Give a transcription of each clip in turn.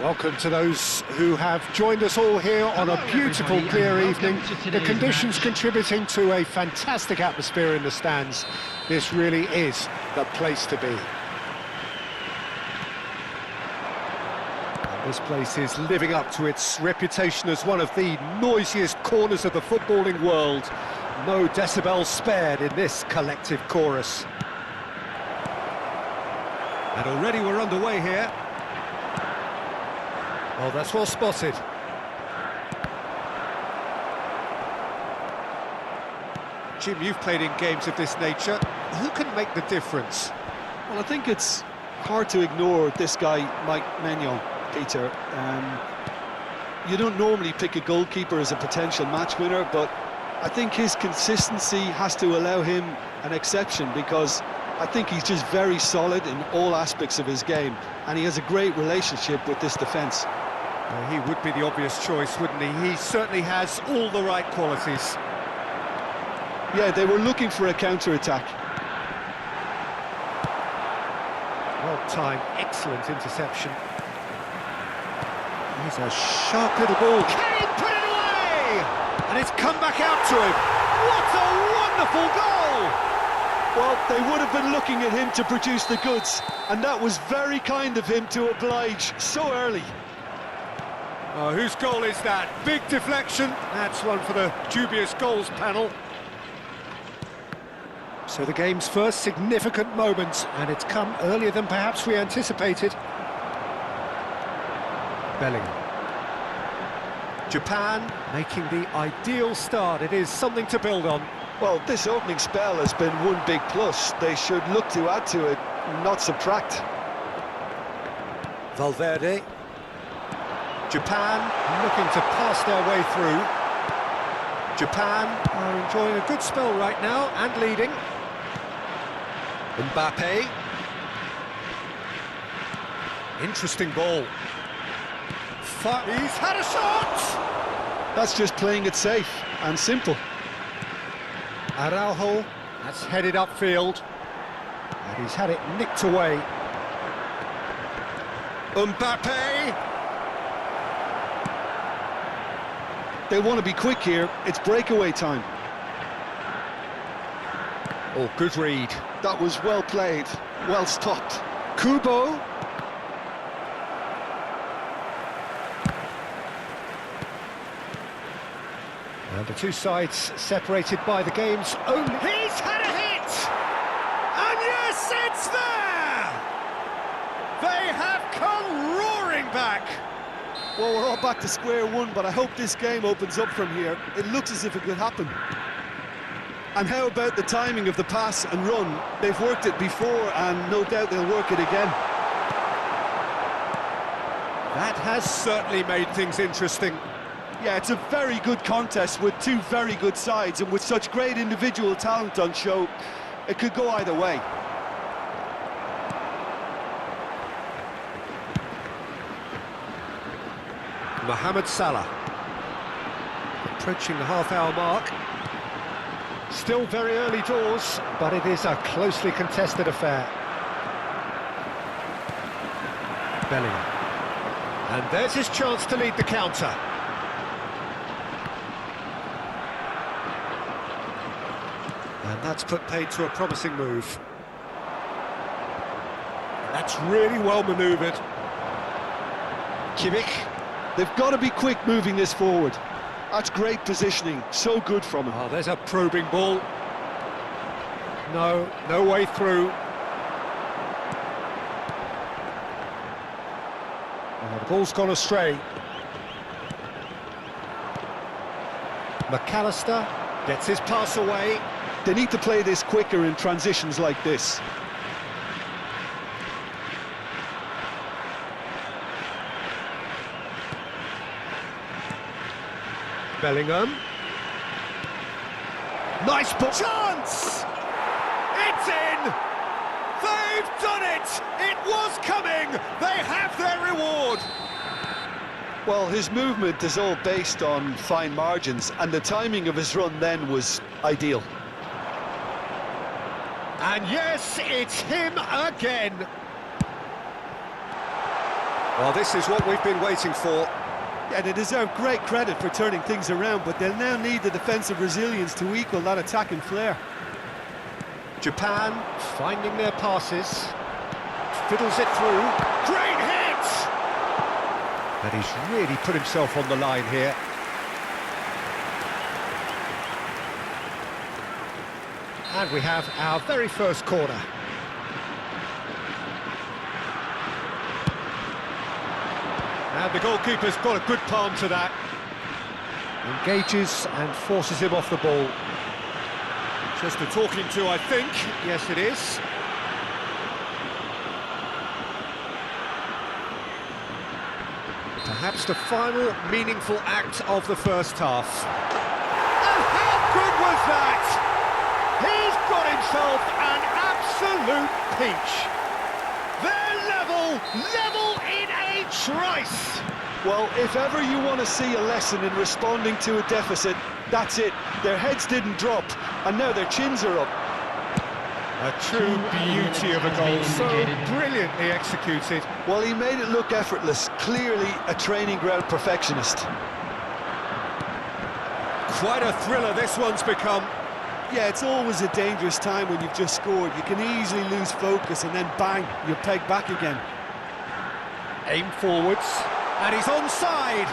Welcome to those who have joined us all here on a beautiful, clear evening. The conditions contributing to a fantastic atmosphere in the stands. This really is the place to be. And this place is living up to its reputation as one of the noisiest corners of the footballing world. No decibels spared in this collective chorus. And already we're underway here. Oh, that's well spotted. Jim, you've played in games of this nature. Who can make the difference? Well, I think it's hard to ignore this guy, Mike Maignan, Peter. You don't normally pick a goalkeeper as a potential match winner, but I think his consistency has to allow him an exception, because I think he's just very solid in all aspects of his game, and he has a great relationship with this defence. He would be the obvious choice, wouldn't he? He certainly has all the right qualities. Yeah, they were looking for a counter-attack. Well-timed, excellent interception. He's a sharp little ball. Can he put it away? And it's come back out to him. What a wonderful goal! Well, they would have been looking at him to produce the goods, and that was very kind of him to oblige so early. Oh, whose goal is that? Big deflection. That's one for the dubious goals panel. So the game's first significant moment, and it's come earlier than perhaps we anticipated. Bellingham. Japan making the ideal start. It is something to build on. Well, this opening spell has been one big plus. They should look to add to it, not subtract. Valverde. Japan looking to pass their way through. Japan are enjoying a good spell right now and leading. Mbappe. Interesting ball. He's had a shot! That's just playing it safe and simple. Araujo, that's headed upfield. And he's had it nicked away. Mbappe! They want to be quick here. It's breakaway time. Oh, good read. That was well played, well stopped. Kubo. And the two sides separated by the game's only... He's had a hit! And yes, it's there! They have come roaring back! Well, we're all back to square one, but I hope this game opens up from here. It looks as if it could happen. And how about the timing of the pass and run? They've worked it before, and no doubt they'll work it again. That has certainly made things interesting. Yeah, it's a very good contest with two very good sides, and with such great individual talent on show, it could go either way. Mohamed Salah. Approaching the half-hour mark. Still very early doors, but it is a closely contested affair. Bellingham. And there's his chance to lead the counter. And that's put paid to a promising move. That's really well manoeuvred. Kimmich. They've got to be quick moving this forward. That's great positioning, so good from him. Oh, there's a probing ball. No way through. Oh, the ball's gone astray. McAllister gets his pass away. They need to play this quicker in transitions like this. Bellingham. Nice ball. Chance! It's in! They've done it! It was coming! They have their reward! Well, his movement is all based on fine margins, and the timing of his run then was ideal. And yes, it's him again. Well, this is what we've been waiting for. Yeah, they deserve great credit for turning things around, but they'll now need the defensive resilience to equal that attacking flair. Japan finding their passes. Fiddles it through. Great hit! And he's really put himself on the line here. And we have our very first corner. And the goalkeeper's got a good palm to that. Engages and forces him off the ball. Just a talking to, I think. Yes, it is. Perhaps the final meaningful act of the first half. And how good was that? He's got himself an absolute peach. They're level in a trice. Well, if ever you want to see a lesson in responding to a deficit, that's it. Their heads didn't drop, and now their chins are up. A true beauty of a goal, so brilliantly executed. Well, he made it look effortless, clearly a training ground perfectionist. Quite a thriller this one's become. Yeah, it's always a dangerous time when you've just scored. You can easily lose focus and then bang, you're pegged back again. Aim forwards, and he's onside.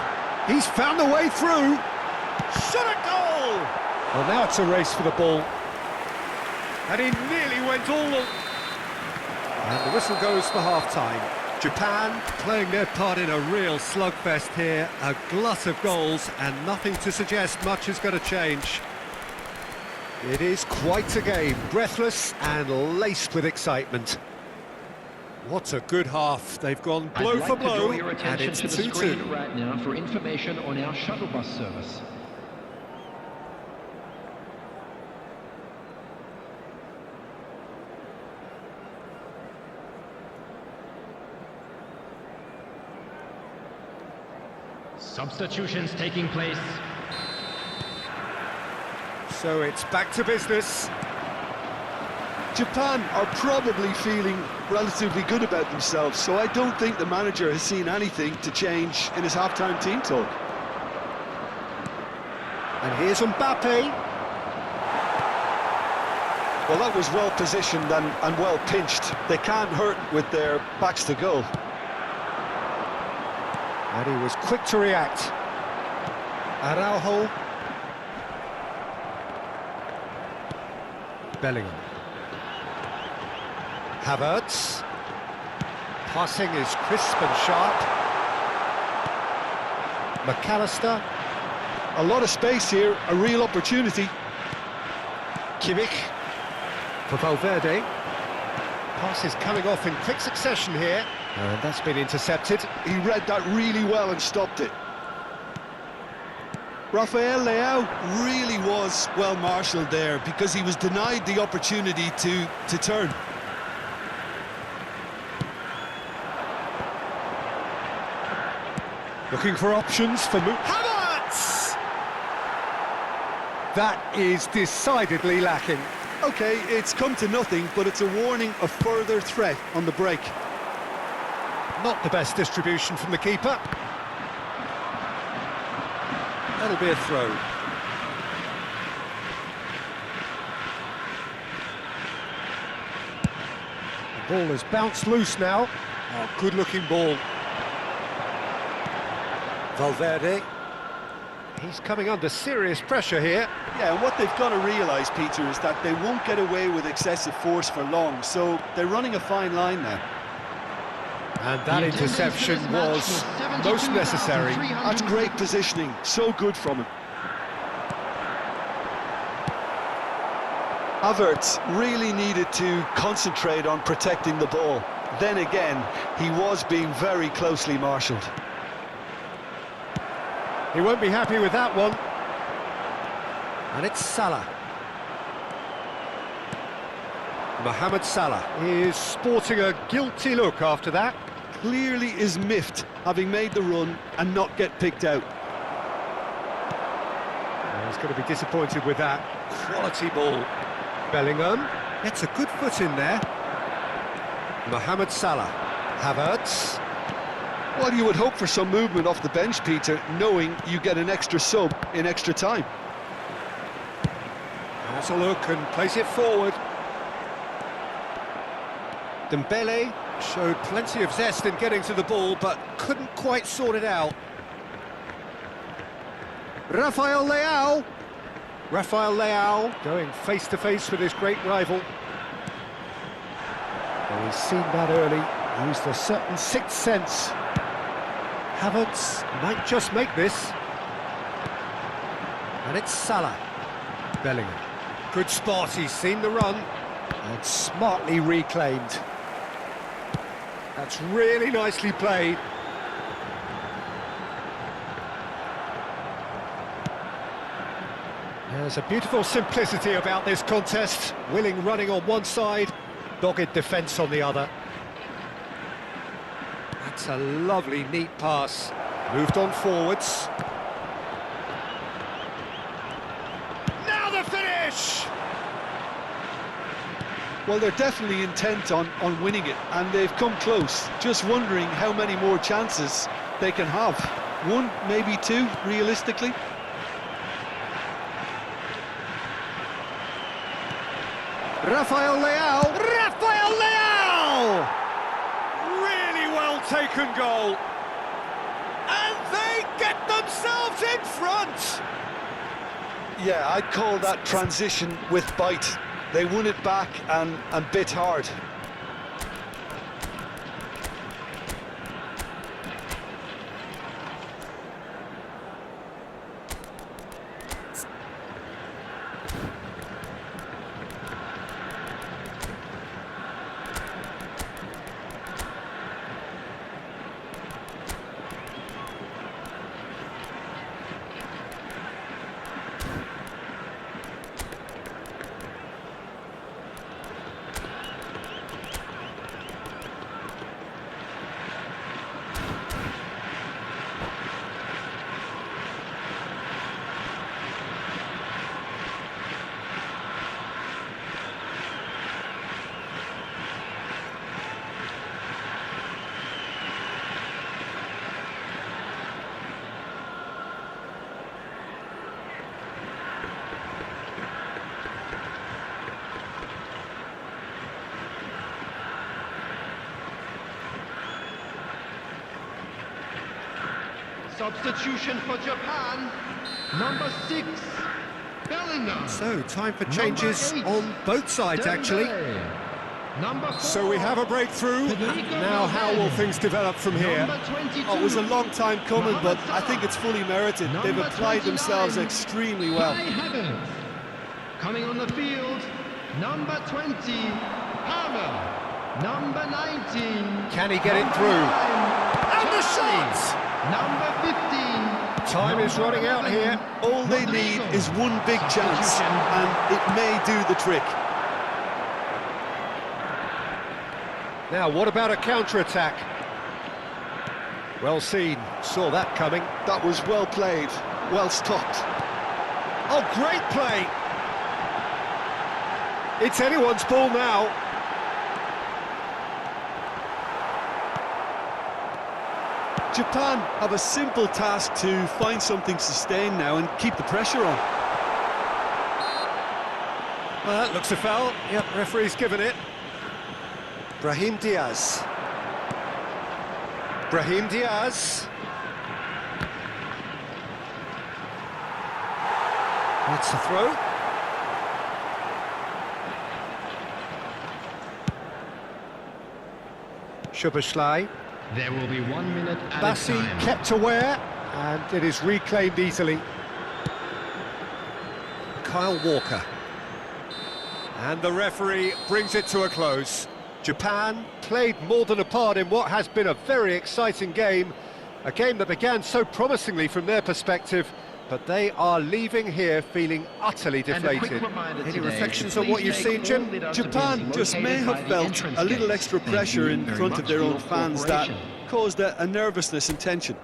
He's found the way through. Shot a goal! Well, now it's a race for the ball. And he nearly went all the... And the whistle goes for half-time. Japan playing their part in a real slugfest here. A glut of goals, and nothing to suggest much is going to change. It is quite a game, breathless and laced with excitement. What a good half. They've gone blow for blow, and it's 2-2. Right now for information on our shuttle bus service. Substitutions taking place. So it's back to business. Japan are probably feeling relatively good about themselves, so I don't think the manager has seen anything to change in his half-time team talk. And here's Mbappe. Well, that was well positioned and well pinched. They can't hurt with their backs to goal. And he was quick to react. Araujo. Bellingham. Havertz. Passing is crisp and sharp. McAllister. A lot of space here, a real opportunity. Kimmich. For Valverde. Pass is coming off in quick succession here. And that's been intercepted. He read that really well and stopped it. Rafael Leao really was well marshalled there because he was denied the opportunity to turn. Looking for options for Havertz! That is decidedly lacking. OK, it's come to nothing, but it's a warning of further threat on the break. Not the best distribution from the keeper. That'll be a throw. The ball has bounced loose now. Oh, good-looking ball. Valverde. He's coming under serious pressure here. Yeah, and what they've got to realise, Peter, is that they won't get away with excessive force for long, so they're running a fine line now. And that interception was most necessary. That's great positioning, so good from him. Havertz really needed to concentrate on protecting the ball. Then again, he was being very closely marshalled. He won't be happy with that one. And it's Salah. Mohamed Salah is sporting a guilty look after that. Clearly is miffed, having made the run and not get picked out. Well, he's going to be disappointed with that. Quality ball. Bellingham gets a good foot in there. Mohamed Salah. Havertz. Well, you would hope for some movement off the bench, Peter, knowing you get an extra sub in extra time. Has a look and plays it forward. Dembele showed plenty of zest in getting to the ball, but couldn't quite sort it out. Rafael Leao. Rafael Leao going face-to-face with his great rival. Well, he's seen that early, used a certain sixth sense. Havertz might just make this. And it's Salah. Bellingham. Good spot, he's seen the run. And smartly reclaimed. That's really nicely played. There's a beautiful simplicity about this contest. Willing running on one side, dogged defence on the other. That's a lovely, neat pass. Moved on forwards. Now the finish! Well, they're definitely intent on winning it, and they've come close. Just wondering how many more chances they can have. One, maybe two, realistically. Rafael Leao! Rafael Leao! Really well taken goal. And they get themselves in front! Yeah, I'd call that transition with bite. They won it back and bit hard. Substitution for Japan, number 6, Bellingham. So, time for changes on both sides, actually. Number 4, So we have a breakthrough. Now, how will things develop from here? number 22, Oh, it was a long time coming, but I think it's fully merited. They've Number applied 29, themselves extremely well. Kai Havertz. Coming on the field, number 20, Havertz. Number 19. Can he get it through? And the shot! Number 15. Time is running out here. All they need is one big chance, and it may do the trick. Now, what about a counter-attack? Well seen, saw that coming. That was well played, well stopped. Oh, great play! It's anyone's ball now. Japan have a simple task to find something sustained now and keep the pressure on. Well, that looks a foul. Yep, referee's given it. Brahim Diaz. Brahim Diaz. It's a throw. Szoboszlai. There will be 1 minute added Bassi time. kept aware, and it is reclaimed easily. Kyle Walker. And the referee brings it to a close. Japan played more than a part in what has been a very exciting game. A game that began so promisingly from their perspective, but they are leaving here feeling utterly And a quick deflated. reminder Any today reflections to on what please you've make seen, all Jim? deductibles Japan just may located by have the felt entrance a little gates. extra Thank pressure you in very front of much their for own your fans that cooperation. caused a nervousness and tension.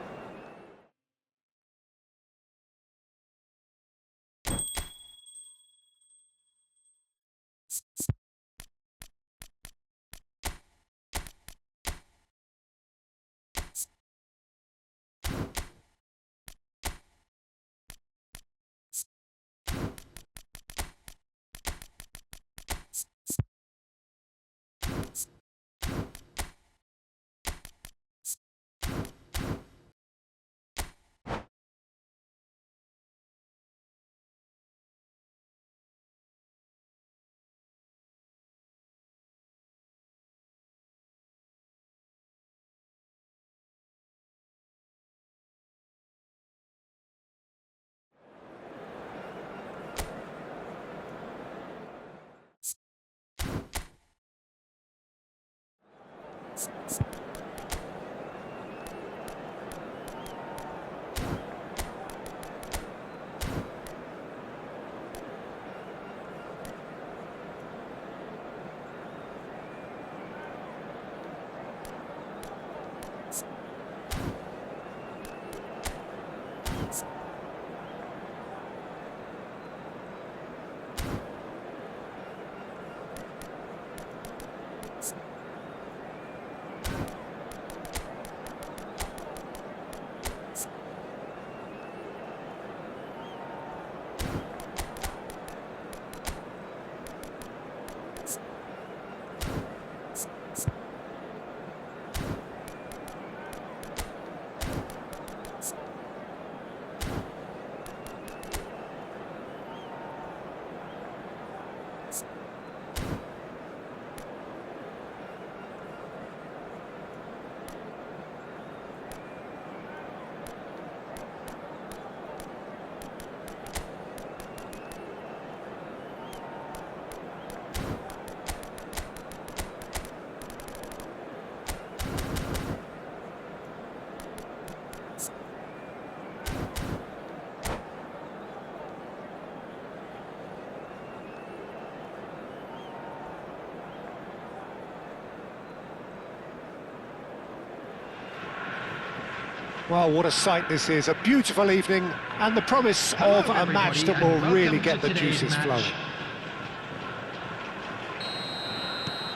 Well, what a sight this is. A beautiful evening and the promise of a match that will really get the juices flowing.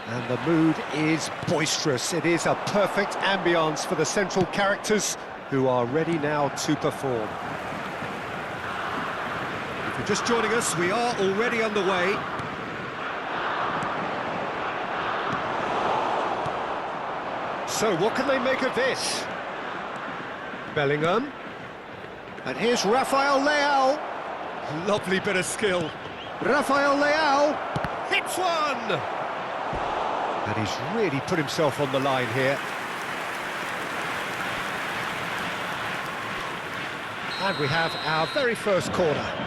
And the mood is boisterous. It is a perfect ambience for the central characters who are ready now to perform. If you're just joining us, we are already underway. So what can they make of this? Bellingham. And here's Rafael Leao. Lovely bit of skill. Rafael Leao hits one! And he's really put himself on the line here. And we have our very first corner.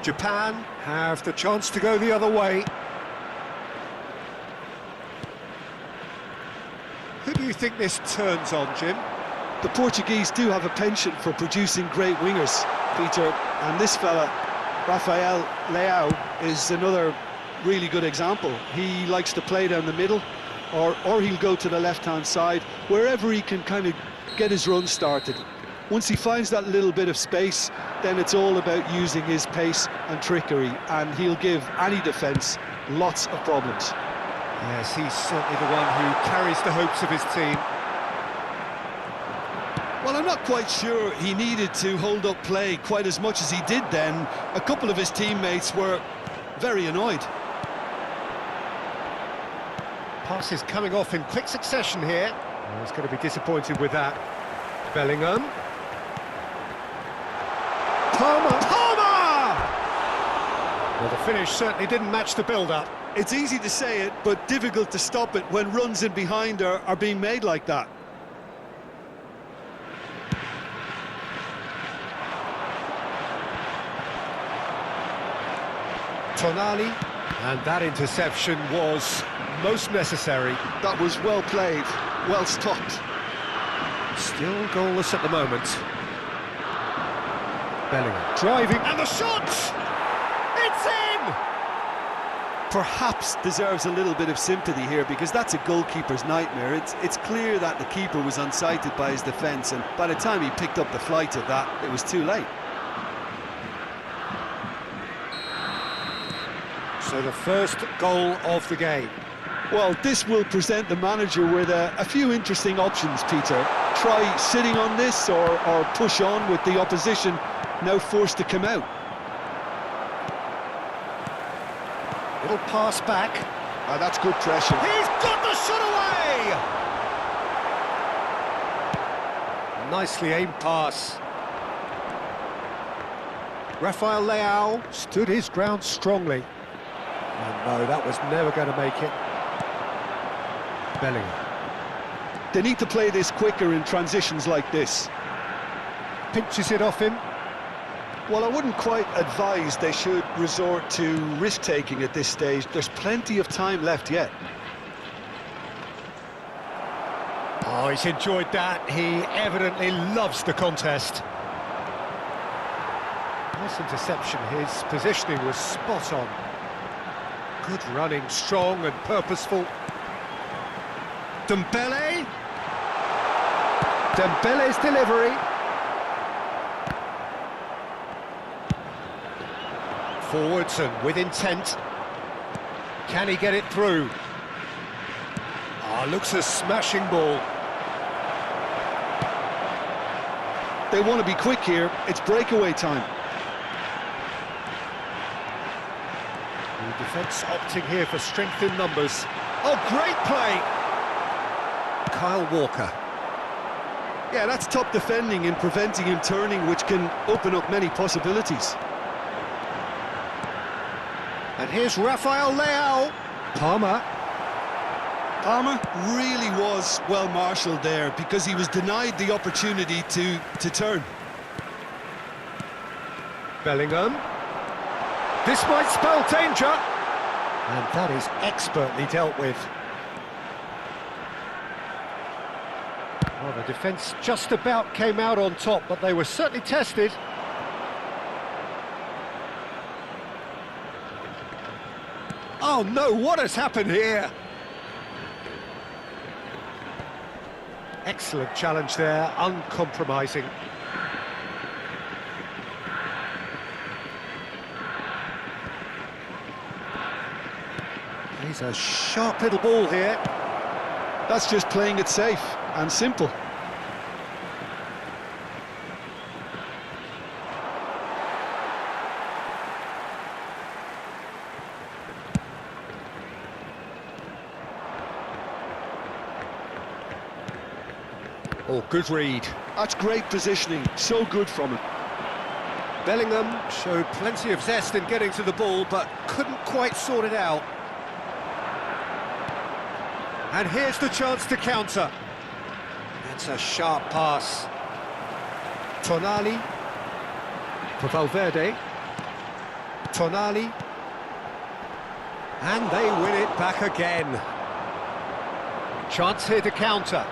Japan have the chance to go the other way. Who do you think this turns on, Jim? The Portuguese do have a penchant for producing great wingers, Peter, and this fella, Rafael Leao, is another really good example. He likes to play down the middle, or he'll go to the left-hand side, wherever he can kind of get his run started. Once he finds that little bit of space, then it's all about using his pace and trickery, and he'll give any defence lots of problems. Yes, he's certainly the one who carries the hopes of his team. Well, I'm not quite sure he needed to hold up play quite as much as he did then. A couple of his teammates were very annoyed. Passes coming off in quick succession here. Oh, he's going to be disappointed with that. Bellingham. Palmer! Well, the finish certainly didn't match the build-up. It's easy to say it, but difficult to stop it when runs in behind are being made like that. Tonali, and that interception was most necessary. That was well played, well stopped. Still goalless at the moment. Bellingham driving, and the shot! It's in! Perhaps deserves a little bit of sympathy here, because that's a goalkeeper's nightmare. It's clear that the keeper was unsighted by his defence, and by the time he picked up the flight of that, it was too late. So the first goal of the game. Well, this will present the manager with a few interesting options, Peter. Try sitting on this or push on with the opposition now forced to come out. Little pass back. That's good pressure. He's got the shot away! Nicely aimed pass. Rafael Leao stood his ground strongly. And no, that was never going to make it. Bellingham. They need to play this quicker in transitions like this. Pinches it off him. Well, I wouldn't quite advise they should resort to risk-taking at this stage. There's plenty of time left yet. Oh, he's enjoyed that. He evidently loves the contest. Nice interception. His positioning was spot on. Good running, strong and purposeful. Dembele. Dembele's delivery. Forwards and with intent. Can he get it through? Looks a smashing ball. They want to be quick here. It's breakaway time. The defence opting here for strength in numbers. Oh, great play! Kyle Walker. Yeah, that's top defending and preventing him turning, which can open up many possibilities. And here's Rafael Leao. Palmer. Palmer really was well marshalled there because he was denied the opportunity to turn. Bellingham. This might spell danger. And that is expertly dealt with. Well, the defence just about came out on top, but they were certainly tested. Oh no, what has happened here? Excellent challenge there, uncompromising. He's a sharp little ball here. That's just playing it safe and simple. Oh, good read. That's great positioning, so good from him. Bellingham showed plenty of zest in getting to the ball, but couldn't quite sort it out. And here's the chance to counter. That's a sharp pass. Tonali. For Valverde. Tonali. And they win it back again. Chance here to counter.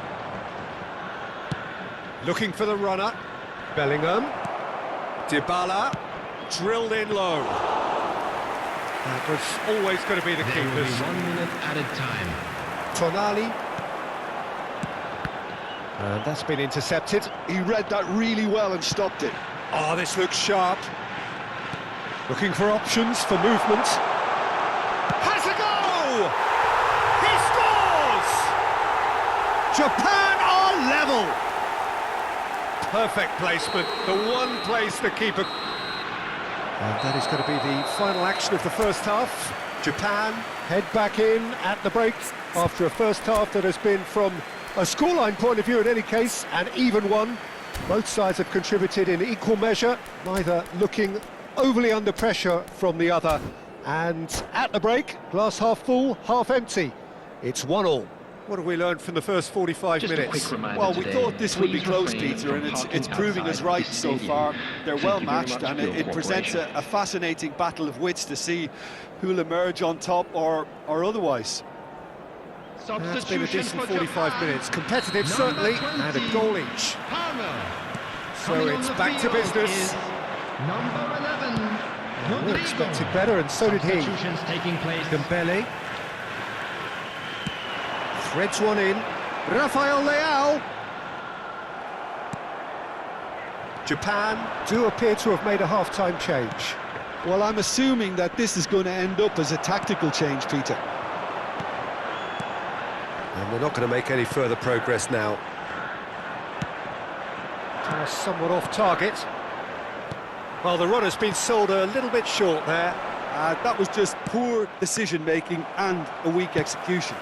Looking for the runner. Bellingham. Dybala. Drilled in low. That was always going to be the There will be keepers. 1 minute added time. Tonali. And that's been intercepted. He read that really well and stopped it. Oh, this looks sharp. Looking for options for movement. Has a goal! He scores! Japan are level! Perfect placement, the one place the keeper... And that is going to be the final action of the first half. Japan head back in at the break after a first half that has been, from a scoreline point of view in any case, an even one. Both sides have contributed in equal measure, neither looking overly under pressure from the other. And at the break, glass half full, half empty. It's 1-1. What have we learned from the first 45 Just a minutes? quick reminder Well, we today, thought this would be please close, refrain Peter, from and it's parking proving us outside right the so stadium. far. They're Thank well you very matched, much and for your it presents cooperation. a fascinating battle of wits to see who'll emerge on top or otherwise. That's been a Substitution decent for 45 Japan. minutes. Competitive, Number certainly, 20, and a goal each. Palmer. So Coming it's on the back to field business. is Number 11, We Rodrigo. expected better, and so did he. Substitutions taking place. Dembele. Threads one in. Rafael Leao. Japan do appear to have made a half-time change. Well, I'm assuming that this is going to end up as a tactical change, Peter. And they're not going to make any further progress now. Somewhat off target. Well, the run has been sold a little bit short there. That was just poor decision-making and a weak execution.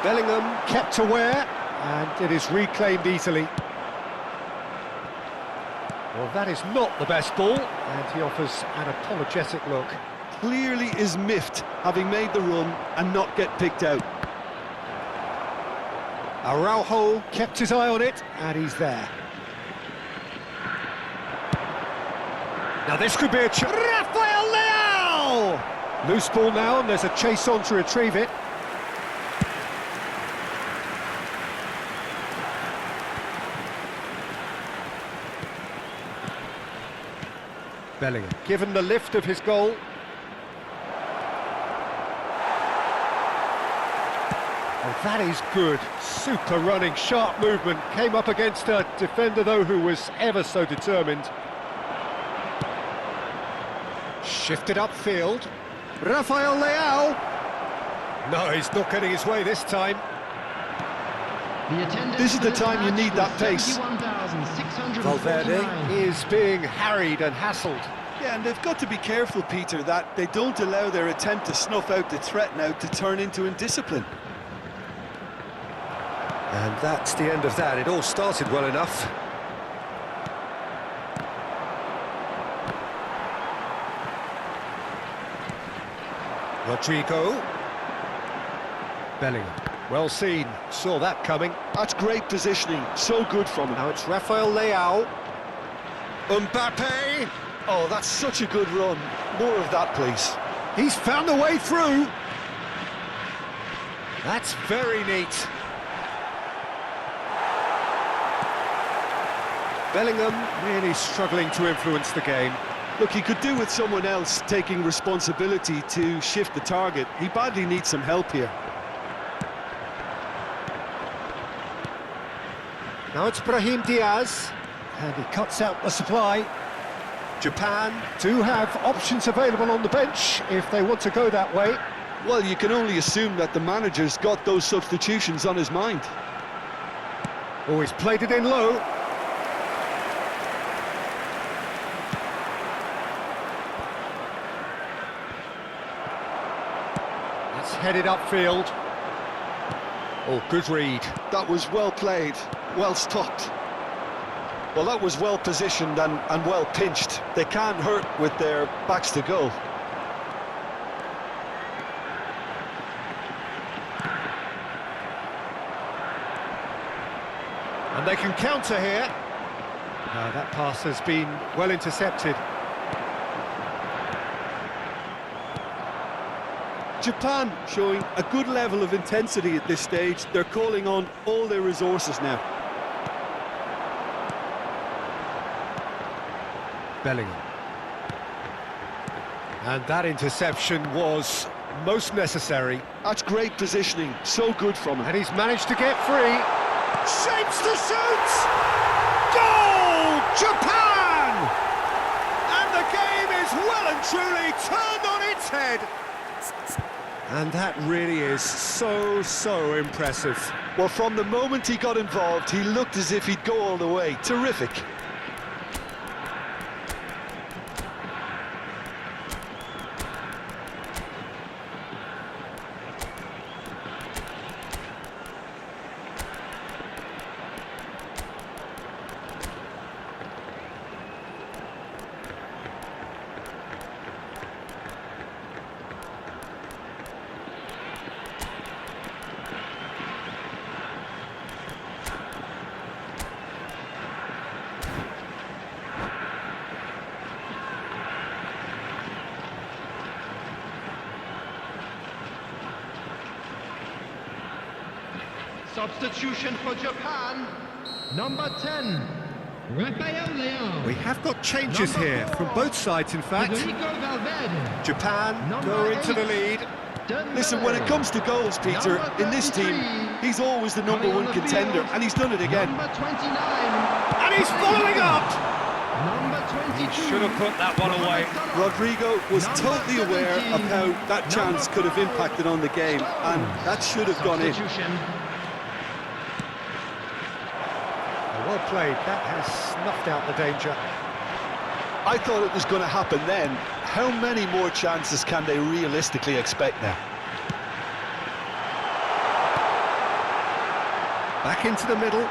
Bellingham kept aware, and it is reclaimed easily. Well, that is not the best ball, and he offers an apologetic look. Clearly is miffed, having made the run and not get picked out. Araujo kept his eye on it, and he's there. Now this could be a chance. Rafael Leao! Loose ball now, and there's a chase on to retrieve it. Bellingham, given the lift of his goal. Oh, that is good. Super running, sharp movement. Came up against a defender, though, who was ever so determined. Shifted upfield. Rafael Leao. No, he's not getting his way this time. The attendance This is for the time you match need that was pace. 71,649. Valverde is being harried and hassled. Yeah, and they've got to be careful, Peter, that they don't allow their attempt to snuff out the threat now to turn into indiscipline. And that's the end of that. It all started well enough. Rodrigo. Bellingham. Well seen. Saw that coming. That's great positioning, so good from him. Now it's Rafael Leao. Mbappe. Oh, that's such a good run. More of that, please. He's found a way through. That's very neat. Bellingham really struggling to influence the game. Look, he could do with someone else taking responsibility to shift the target. He badly needs some help here. Now it's Brahim Diaz, and he cuts out the supply. Japan do have options available on the bench if they want to go that way. Well, you can only assume that the manager's got those substitutions on his mind. Oh, he's played it in low. That's headed upfield. Oh, good read. That was well played, well stopped. Well, that was well positioned and well pinched. They can't hurt with their backs to goal. And they can counter here. No, that pass has been well intercepted. Japan showing a good level of intensity at this stage. They're calling on all their resources now. Bellingham. And that interception was most necessary. That's great positioning, so good from him. And he's managed to get free. Shapes to shoot! Goal! Japan! And the game is well and truly turned on its head. And that really is so impressive. Well, from the moment he got involved, he looked as if he'd go all the way. Terrific. Substitution for Japan. Number 10, Rafael Leão. We have got changes Number here 4, from both sides, in fact. Federico Valverde. Japan Number go into the 8, lead. Listen, when it comes to goals, Peter, Number in this team, 33, he's always the number coming on one the contender, field, and he's done it again. Number 29. And he's following up! Number 22. Should have put that one away. Rodrigo was Number totally aware of 17, how that chance could have impacted on the game, and that should have gone in. Substitution. Well played, that has snuffed out the danger. I thought it was going to happen then. How many more chances can they realistically expect now? Back into the middle.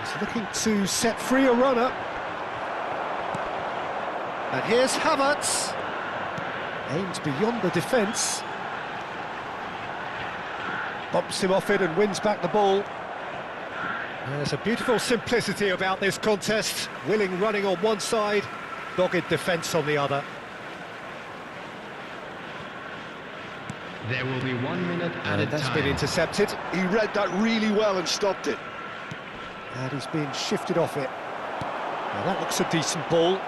He's looking to set free a runner. And here's Havertz. Aims beyond the defence. Bumps him off it and wins back the ball. There's a beautiful simplicity about this contest. Willing running on one side, dogged defence on the other. There will be 1 minute added That's time. been intercepted. He read that really well and stopped it. And he's being shifted off it. Now that looks a decent ball.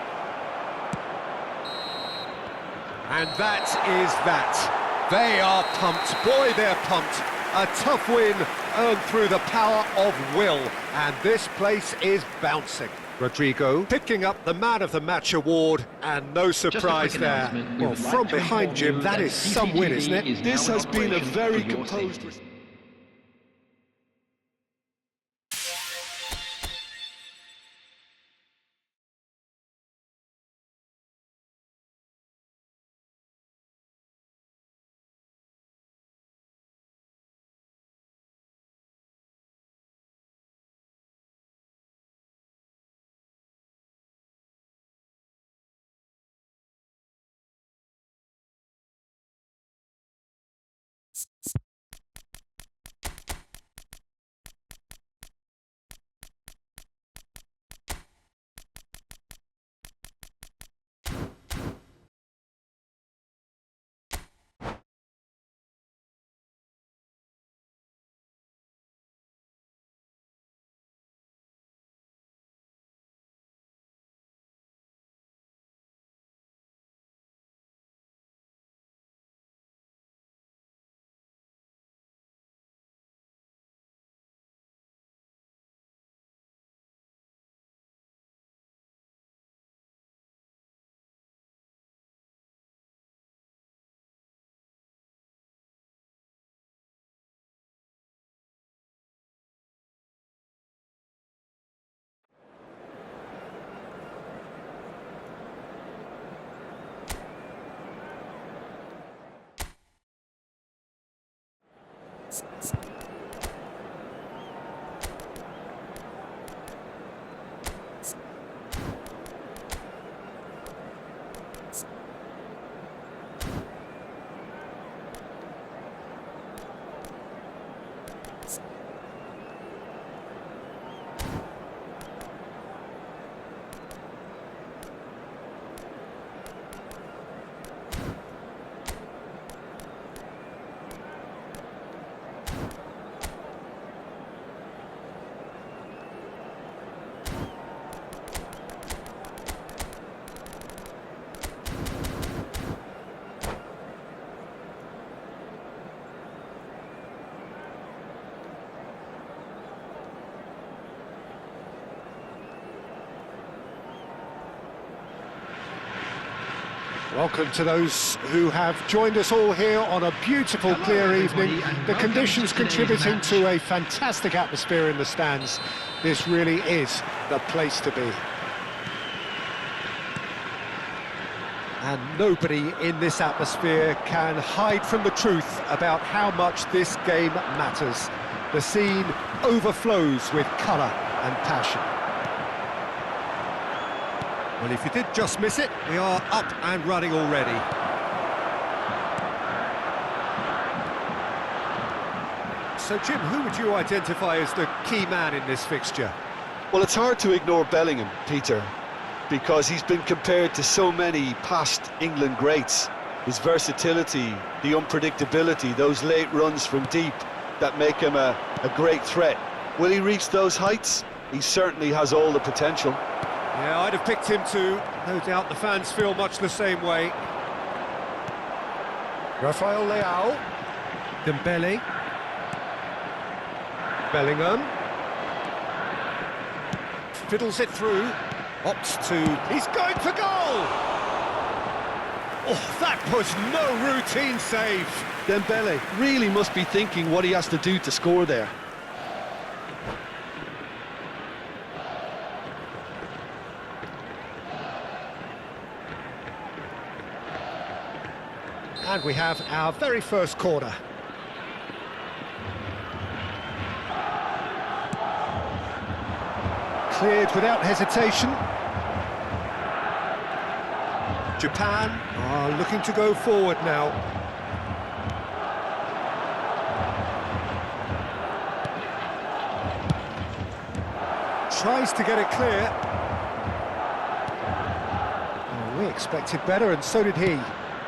And that is that. They are pumped. Boy, they're pumped. A tough win earned through the power of will. And this place is bouncing. Rodrigo picking up the Man of the Match award, and no surprise there. Well, from behind, Jim, that is some win, isn't it? This has been a very composed... Welcome to those who have joined us all here on a beautiful, clear evening. The conditions contributing to a fantastic atmosphere in the stands. This really is the place to be. And nobody in this atmosphere can hide from the truth about how much this game matters. The scene overflows with colour and passion. Well, if you did just miss it, we are up and running already. So, Jim, who would you identify as the key man in this fixture? Well, it's hard to ignore Bellingham, Peter, because he's been compared to so many past England greats. His versatility, the unpredictability, those late runs from deep that make him a great threat. Will he reach those heights? He certainly has all the potential. Yeah, I'd have picked him too. No doubt the fans feel much the same way. Rafael Leao. Dembele. Bellingham. Fiddles it through. Opts to... He's going for goal! Oh, that was no routine save. Dembele really must be thinking what he has to do to score there. And we have our very first corner. Cleared without hesitation. Japan are looking to go forward now. Tries to get it clear. Oh, we expected better, and so did he.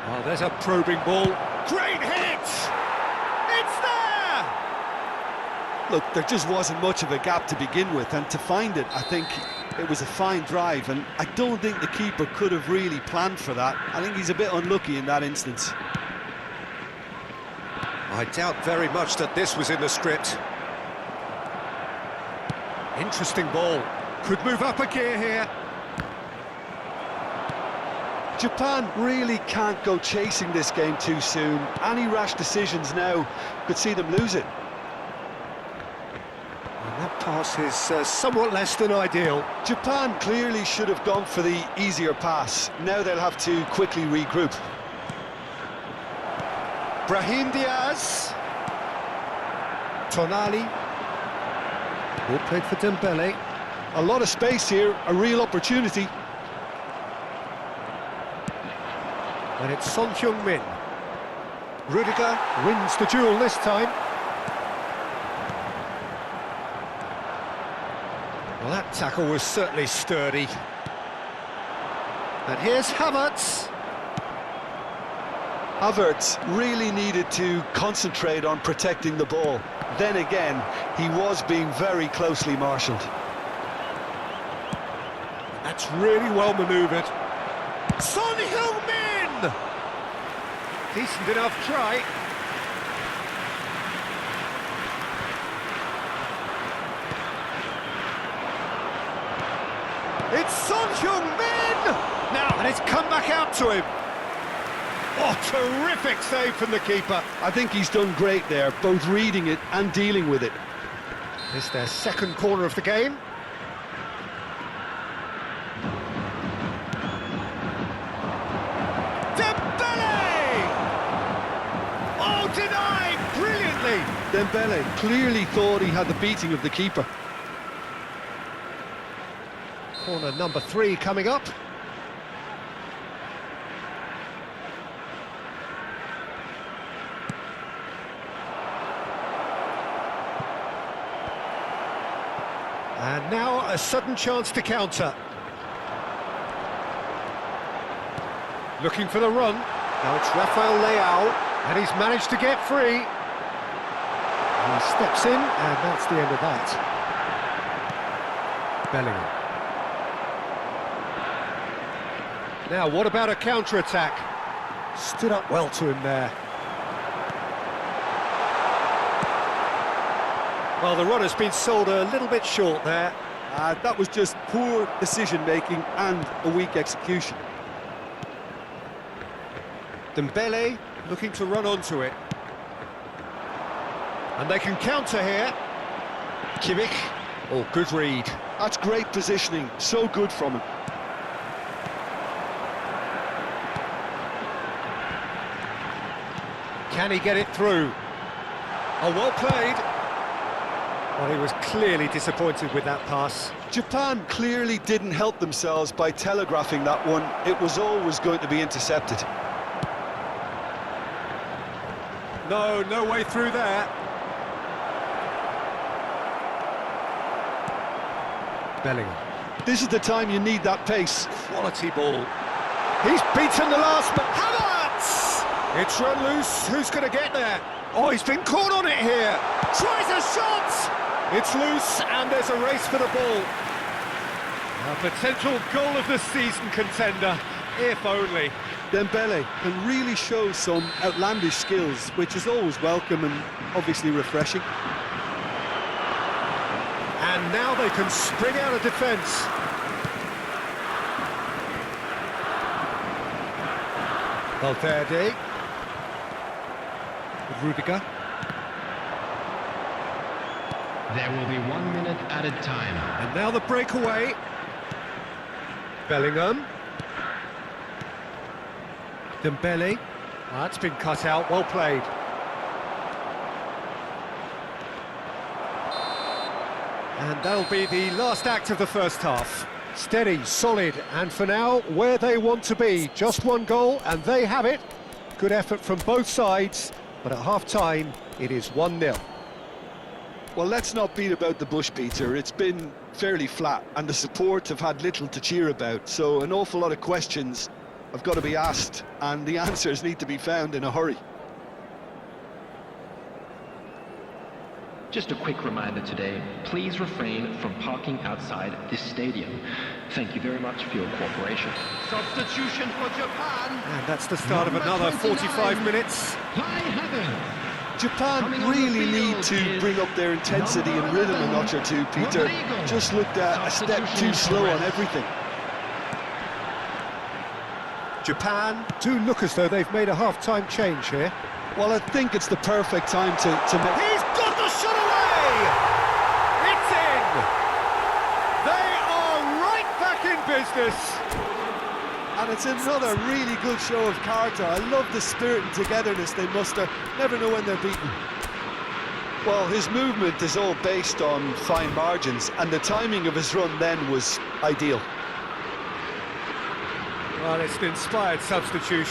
Oh, there's a probing ball. Great hit! It's there! Look, there just wasn't much of a gap to begin with, and to find it, I think it was a fine drive, and I don't think the keeper could have really planned for that. I think he's a bit unlucky in that instance. I doubt very much that this was in the script. Interesting ball. Could move up a gear here. Japan really can't go chasing this game too soon. Any rash decisions now could see them lose it. And that pass is somewhat less than ideal. Japan clearly should have gone for the easier pass. Now they'll have to quickly regroup. Brahim Diaz. Tonali. Ball played for Dembele. A lot of space here, a real opportunity. And it's Son Heung-min. Rudiger wins the duel this time. Well, that tackle was certainly sturdy. And here's Havertz. Havertz really needed to concentrate on protecting the ball. Then again, he was being very closely marshalled. That's really well manoeuvred. Son Heung-min! Decent enough try. It's Son Heung-min! Now, and it's come back out to him. Oh, terrific save from the keeper. I think he's done great there, both reading it and dealing with it. It's their second corner of the game. Dembele! Oh, denied! Brilliant brilliantly. Dembele clearly thought he had the beating of the keeper. Corner number 3 coming up. And now a sudden chance to counter. Looking for the run. Now it's Rafael Leao, and he's managed to get free. He steps in, and that's the end of that. Bellingham. Now, what about a counter-attack? Stood up well to him there. Well, the run has been sold a little bit short there. That was just poor decision-making and a weak execution. Dembele looking to run onto it. And they can counter here. Kimmich. Oh, good read. That's great positioning, so good from him. Can he get it through? Oh, well played. Well, he was clearly disappointed with that pass. Japan clearly didn't help themselves by telegraphing that one. It was always going to be intercepted. No way through there. Bellingham. This is the time you need that pace. Quality ball. He's beaten the last man. Havertz! It's run loose. Who's going to get there? Oh, he's been caught on it here. Tries a shot! It's loose, and there's a race for the ball. A potential goal of the season contender, if only. Dembele can really show some outlandish skills, which is always welcome and obviously refreshing. And now they can spring out of defence. Valverde. With Rudiger. There will be 1 minute added time. And now the breakaway. Bellingham. Dembele. Well, that's been cut out, well played. And that'll be the last act of the first half. Steady, solid, and for now, where they want to be. Just one goal, and they have it. Good effort from both sides, but at half-time, it is 1-0. Well, let's not beat about the bush, Peter. It's been fairly flat, and the support have had little to cheer about, so an awful lot of questions have got to be asked, and the answers need to be found in a hurry. Just a quick reminder today, please refrain from parking outside this stadium. Thank you very much for your cooperation. Substitution for Japan. And that's the start of another 45 minutes. Japan really need to bring up their intensity and rhythm a notch or two, Peter. Just looked a step too slow on everything. Japan do look as though they've made a half-time change here. Well, I think it's the perfect time to make... He's got the shot away! It's in! They are right back in business! And it's another really good show of character. I love the spirit and togetherness they muster. Never know when they're beaten. Well, his movement is all based on fine margins, and the timing of his run then was ideal. Well, it's an inspired substitution.